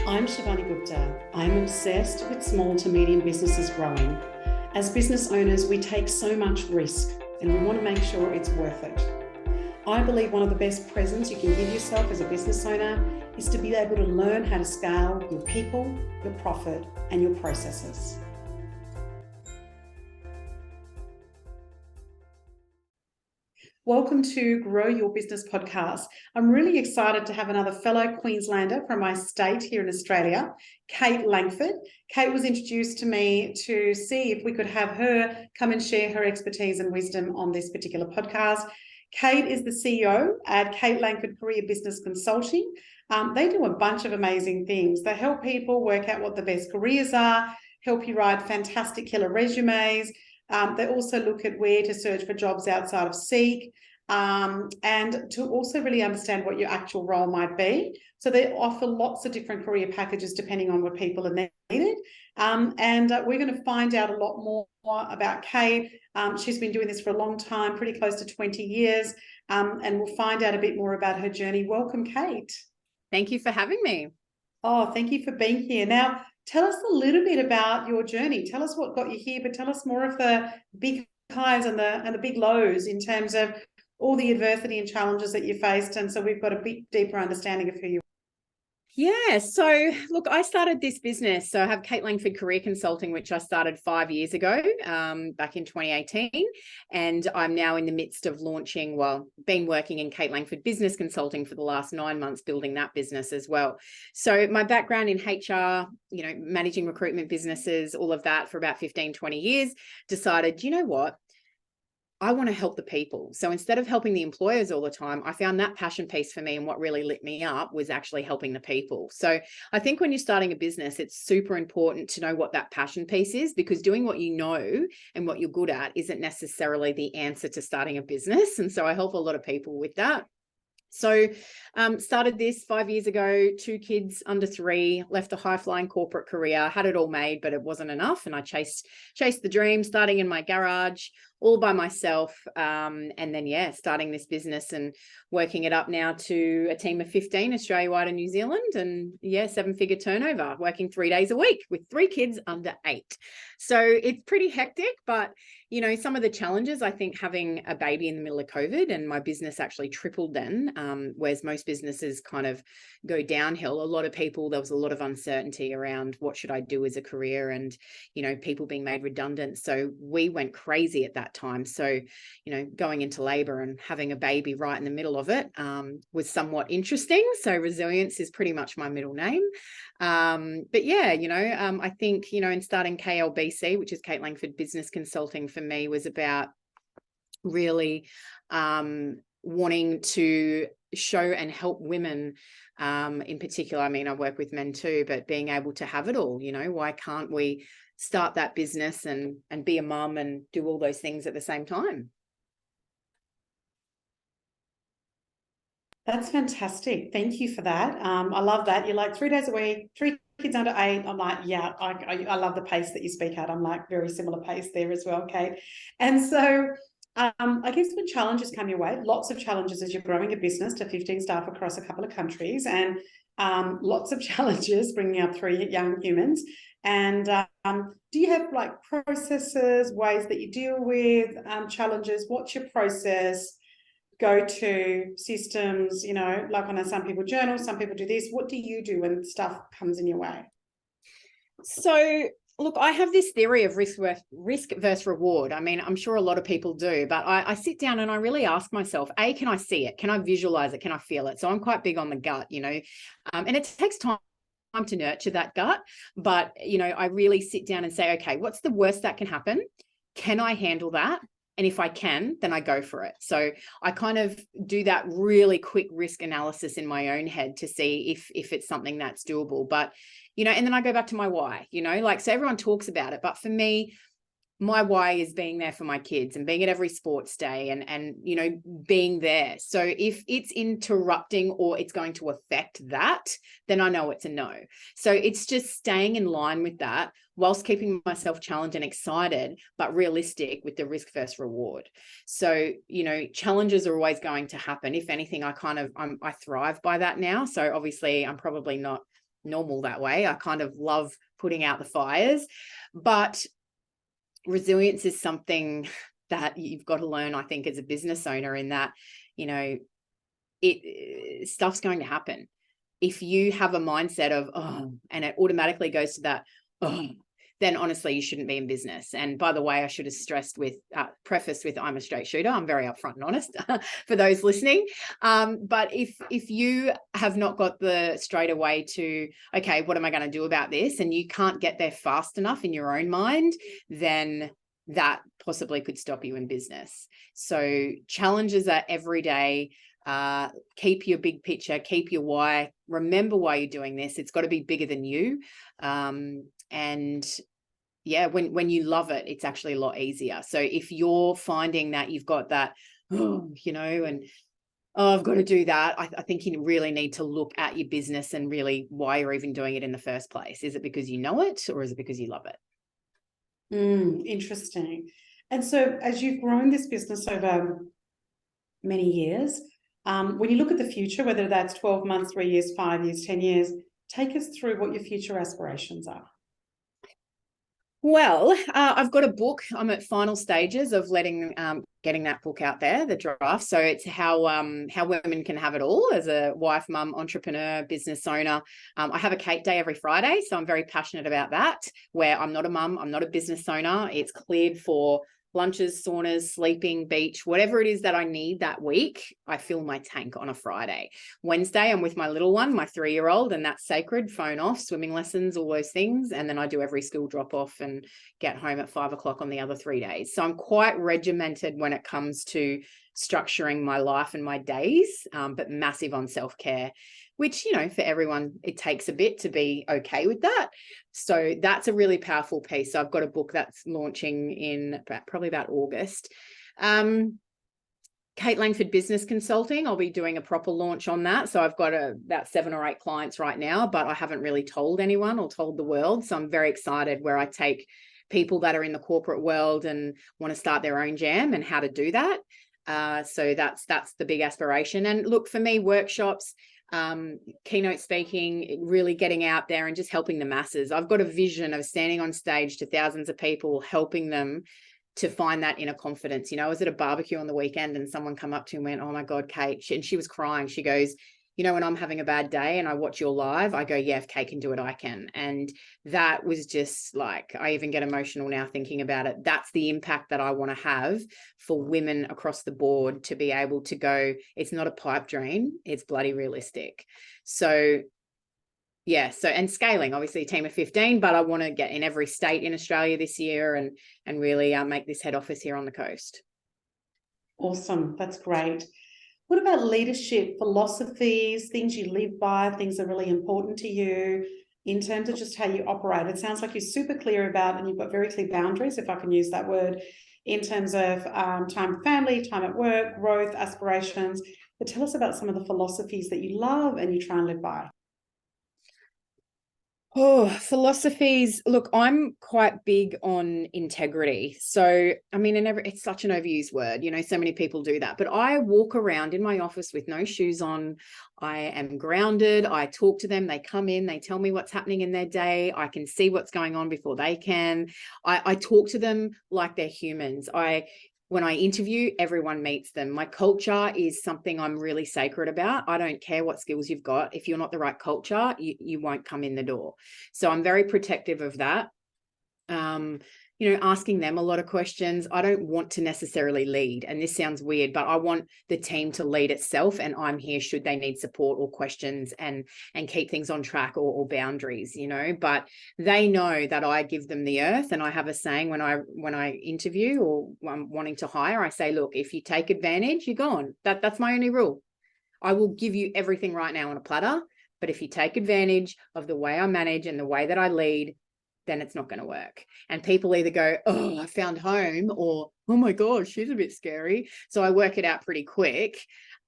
I'm Shivani Gupta. I'm obsessed with small to medium businesses growing. As business owners, we take so much risk and we want to make sure it's worth it. I believe one of the best presents you can give yourself as a business owner is to be able to learn how to scale your people, your profit, and your processes. Welcome to Grow Your Business podcast. I'm really excited to have another fellow Queenslander from my state here in Australia, Kate Langford. Kate was introduced to me to see if we could have her come and share her expertise and wisdom on this particular podcast. Kate is the CEO at Kate Langford Career Business Consulting. They do a bunch of amazing things. They help people work out what the best careers are, help you write fantastic killer resumes. They also look at where to search for jobs outside of Seek, and to also really understand what your actual role might be. So they offer lots of different career packages depending on what people are needed. We're going to find out a lot more about Kate. She's been doing this for a long time, pretty close to 20 years, and we'll find out a bit more about her journey. Welcome, Kate. Thank you for having me. Oh, thank you for being here. Now, tell us a little bit about your journey. Tell us what got you here, but tell us more of the big highs and the big lows in terms of all the adversity and challenges that you faced. And so we've got a bit deeper understanding of who you are. Yeah, so look, I started this business. So I have Kate Langford Career Consulting, which I started 5 years ago, back in 2018. And I'm now in the midst of launching, been working in Kate Langford Business Consulting for the last 9 months, building that business as well. So my background in HR, managing recruitment businesses, all of that for about 15, 20 years, decided, you know what? I want to help the people. So instead of helping the employers all the time, I found that passion piece for me. And what really lit me up was actually helping the people. So I think when you're starting a business, it's super important to know what that passion piece is, because doing what you know and what you're good at isn't necessarily the answer to starting a business. And so I help a lot of people with that. So started this 5 years ago, 2 kids under 3, left a high-flying corporate career, had it all made, but it wasn't enough. And I chased the dream, starting in my garage, all by myself. And then, starting this business and working it up now to a team of 15 Australia-wide and New Zealand. And 7-figure turnover, working 3 days a week with 3 kids under 8. So it's pretty hectic, but some of the challenges, I think having a baby in the middle of COVID, and my business actually tripled then, whereas most businesses kind of go downhill. A lot of people, there was a lot of uncertainty around what should I do as a career, and, people being made redundant. So we went crazy at that time. So, going into labor and having a baby right in the middle of it was somewhat interesting. So resilience is pretty much my middle name. I think, in starting KLBC, which is Kate Langford Business Consulting, for me was about really wanting to show and help women in particular. I mean, I work with men too, but being able to have it all, why can't we start that business and be a mum and do all those things at the same time? That's fantastic. Thank you for that. I love that. You're like 3 days a week, 3 kids under 8. I'm like, yeah, I love the pace that you speak at. I'm like very similar pace there as well, Kate. And so I guess when challenges come your way, lots of challenges as you're growing a business to 15 staff across a couple of countries, and lots of challenges bringing up 3 young humans. And do you have like processes, ways that you deal with challenges? What's your process? Go-to systems, like I know some people journal, some people do this. What do you do when stuff comes in your way? So look, I have this theory of risk versus reward. I mean, I'm sure a lot of people do, but I sit down and I really ask myself, can I see it? Can I visualize it? Can I feel it? So I'm quite big on the gut, and it takes time to nurture that gut. But, I really sit down and say, okay, what's the worst that can happen? Can I handle that? And if I can, then I go for it. So I kind of do that really quick risk analysis in my own head to see if it's something that's doable. But, and then I go back to my why, so everyone talks about it. But for me, my why is being there for my kids and being at every sports day and being there. So if it's interrupting or it's going to affect that, then I know it's a no. So it's just staying in line with that whilst keeping myself challenged and excited, but realistic with the risk versus reward. So, challenges are always going to happen. If anything, I thrive by that now. So obviously I'm probably not normal that way. I kind of love putting out the fires, but resilience is something that you've got to learn, I think, as a business owner, in that, stuff's going to happen. If you have a mindset of, oh, and it automatically goes to that, oh, then honestly, you shouldn't be in business. And by the way, I should have prefaced with, I'm a straight shooter. I'm very upfront and honest for those listening. But if you have not got the straight away to, okay, what am I going to do about this? And you can't get there fast enough in your own mind, then that possibly could stop you in business. So challenges are every day. Keep your big picture, keep your why, remember why you're doing this. It's got to be bigger than you. And yeah, when you love it, it's actually a lot easier. So if you're finding that you've got that, I've got to do that, I think you really need to look at your business and really why you're even doing it in the first place. Is it because you know it, or is it because you love it? Interesting. And so as you've grown this business over many years, when you look at the future, whether that's 12 months, 3 years, 5 years, 10 years, take us through what your future aspirations are. Well, I've got a book. I'm at final stages of getting that book out there, the draft. So it's how women can have it all as a wife, mum, entrepreneur, business owner. I have a Kate Day every Friday, so I'm very passionate about that, where I'm not a mum, I'm not a business owner. It's cleared for lunches, saunas, sleeping, beach, whatever it is that I need that week. I fill my tank on a Friday. Wednesday, I'm with my little one, my 3-year-old, and that's sacred. Phone off, swimming lessons, all those things. And then I do every school drop off and get home at 5 o'clock on the other 3 days. So I'm quite regimented when it comes to structuring my life and my days, but massive on self-care, which, for everyone, it takes a bit to be okay with that. So that's a really powerful piece. So I've got a book that's launching in probably about August. Kate Langford Business Consulting, I'll be doing a proper launch on that. So I've got about 7 or 8 clients right now, but I haven't really told anyone or told the world. So I'm very excited, where I take people that are in the corporate world and want to start their own jam and how to do that. So that's the big aspiration. And look, for me, workshops, keynote speaking, really getting out there and just helping the masses. I've got a vision of standing on stage to thousands of people, helping them to find that inner confidence. I was at a barbecue on the weekend and someone come up to me and went, "Oh my God, Kate," and she was crying. She goes, "When I'm having a bad day and I watch your live, I go, yeah, if Kate can do it, I can." And that was just like, I even get emotional now thinking about it. That's the impact that I want to have for women across the board, to be able to go, it's not a pipe dream, it's bloody realistic. So yeah, and scaling, obviously a team of 15, but I want to get in every state in Australia this year and really make this head office here on the coast. Awesome. That's great. What about leadership, philosophies, things you live by, things that are really important to you in terms of just how you operate? It sounds like you're super clear about, and you've got very clear boundaries, if I can use that word, in terms of time with family, time at work, growth, aspirations. But tell us about some of the philosophies that you love and you try and live by. Oh, philosophies. Look, I'm quite big on integrity. So, it's such an overused word, so many people do that, but I walk around in my office with no shoes on. I am grounded. I talk to them. They come in, they tell me what's happening in their day. I can see what's going on before they can. I talk to them like they're humans. When I interview, everyone meets them. My culture is something I'm really sacred about. I don't care what skills you've got. If you're not the right culture, you won't come in the door. So I'm very protective of that. Asking them a lot of questions. I don't want to necessarily lead, and this sounds weird, but I want the team to lead itself, and I'm here should they need support or questions and keep things on track or boundaries, but they know that I give them the earth. And I have a saying when I interview or I'm wanting to hire, I say, look, if you take advantage, you're gone. That's my only rule. I will give you everything right now on a platter, but if you take advantage of the way I manage and the way that I lead, then it's not going to work. And people either go, "Oh, I found home," or, "Oh my gosh, she's a bit scary." So I work it out pretty quick.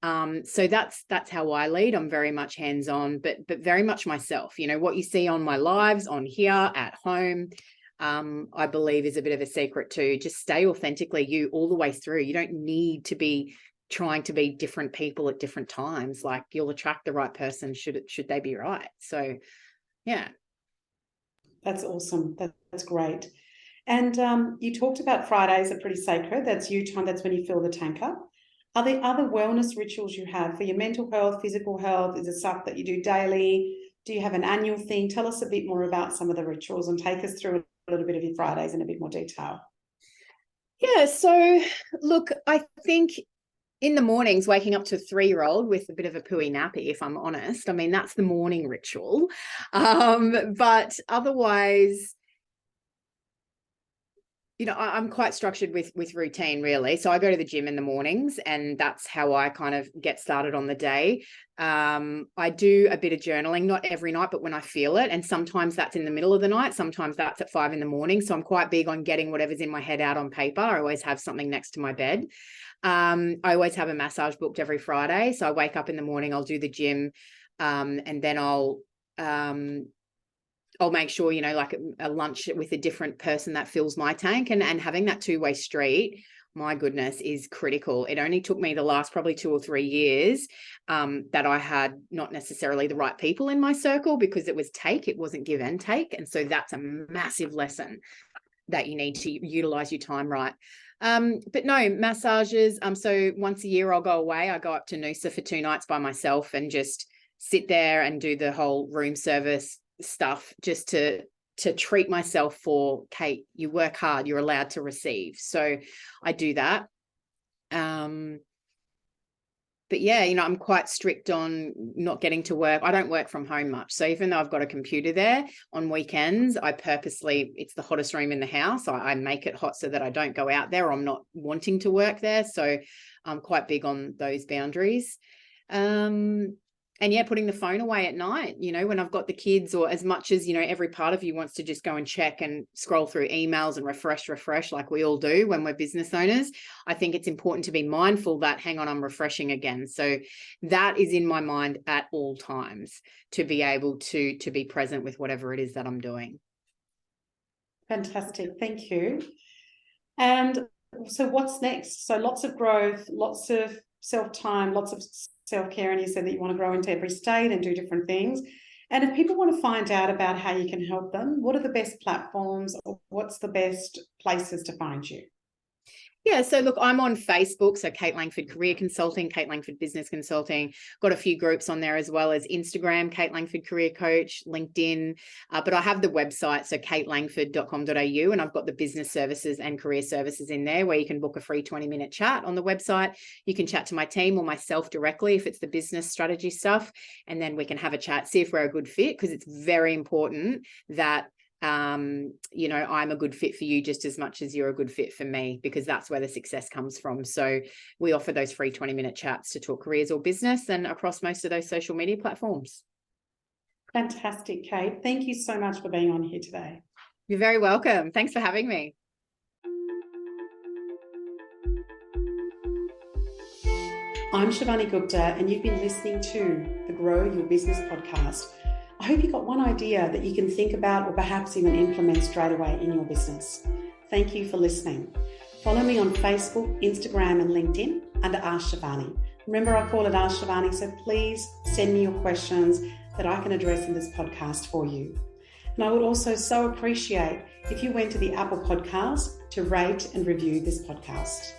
So that's how I lead. I'm very much hands-on, but very much myself. What you see on my lives, on here, at home, I believe is a bit of a secret too. Just stay authentically you all the way through. You don't need to be trying to be different people at different times. Like, you'll attract the right person should they be right. So Yeah. That's awesome. That's great. And you talked about Fridays are pretty sacred. That's you time. That's when you fill the tank up. Are there other wellness rituals you have for your mental health, physical health? Is it stuff that you do daily? Do you have an annual thing? Tell us a bit more about some of the rituals and take us through a little bit of your Fridays in a bit more detail. Yeah. So look, I think in the mornings, waking up to a 3-year-old with a bit of a pooey nappy, if I'm honest, I mean, that's the morning ritual. But otherwise, you know, I'm quite structured with routine, really. So I go to the gym in the mornings, and that's how I kind of get started on the day. I do a bit of journaling, not every night, but when I feel it. And sometimes that's in the middle of the night. Sometimes that's at 5 a.m. So I'm quite big on getting whatever's in my head out on paper. I always have something next to my bed. I always have a massage booked every Friday. So I wake up in the morning, I'll do the gym, and then I'll make sure, you know, like a lunch with a different person that fills my tank, and having that two-way street, my goodness, is critical. It only took me the last probably 2 or 3 years that I had not necessarily the right people in my circle, because it was take, it wasn't give and take. And so that's a massive lesson, that you need to utilize your time right. But no, massages. So once a year I'll go away. I go up to Noosa for 2 nights by myself and just sit there and do the whole room service stuff, just to treat myself for, Kate, you work hard, you're allowed to receive. So I do that. But yeah, you know, I'm quite strict on not getting to work. I don't work from home much. So even though I've got a computer there, on weekends, I purposely, it's the hottest room in the house. I make it hot so that I don't go out there, or I'm not wanting to work there. So I'm quite big on those boundaries. And yeah, putting the phone away at night, you know, when I've got the kids, or as much as, you know, every part of you wants to just go and check and scroll through emails and refresh like we all do when we're business owners. I think it's important to be mindful that, hang on, I'm refreshing again. So that is in my mind at all times, to be able to be present with whatever it is that I'm doing. Fantastic. Thank you. And so what's next? So lots of growth, lots of self-time, lots of self-care, and you said that you want to grow into every state and do different things. And if people want to find out about how you can help them, what are the best platforms, or what's the best places to find you? Yeah, so look, I'm on Facebook, so Kate Langford Career Consulting, Kate Langford Business Consulting. Got a few groups on there, as well as Instagram, Kate Langford Career Coach, LinkedIn. But I have the website, so katelangford.com.au, and I've got the business services and career services in there, where you can book a free 20-minute chat on the website. You can chat to my team or myself directly if it's the business strategy stuff, and then we can have a chat, see if we're a good fit, because it's very important that you know, I'm a good fit for you just as much as you're a good fit for me, because that's where the success comes from. So we offer those free 20-minute chats to talk careers or business, and across most of those social media platforms. Fantastic, Kate. Thank you so much for being on here today. You're very welcome. Thanks for having me. I'm Shivani Gupta, and you've been listening to the Grow Your Business podcast. I hope you got one idea that you can think about, or perhaps even implement straight away in your business. Thank you for listening. Follow me on Facebook, Instagram, and LinkedIn under Ask Shivani. Remember, I call it Ask Shivani, so please send me your questions that I can address in this podcast for you. And I would also so appreciate if you went to the Apple Podcast to rate and review this podcast.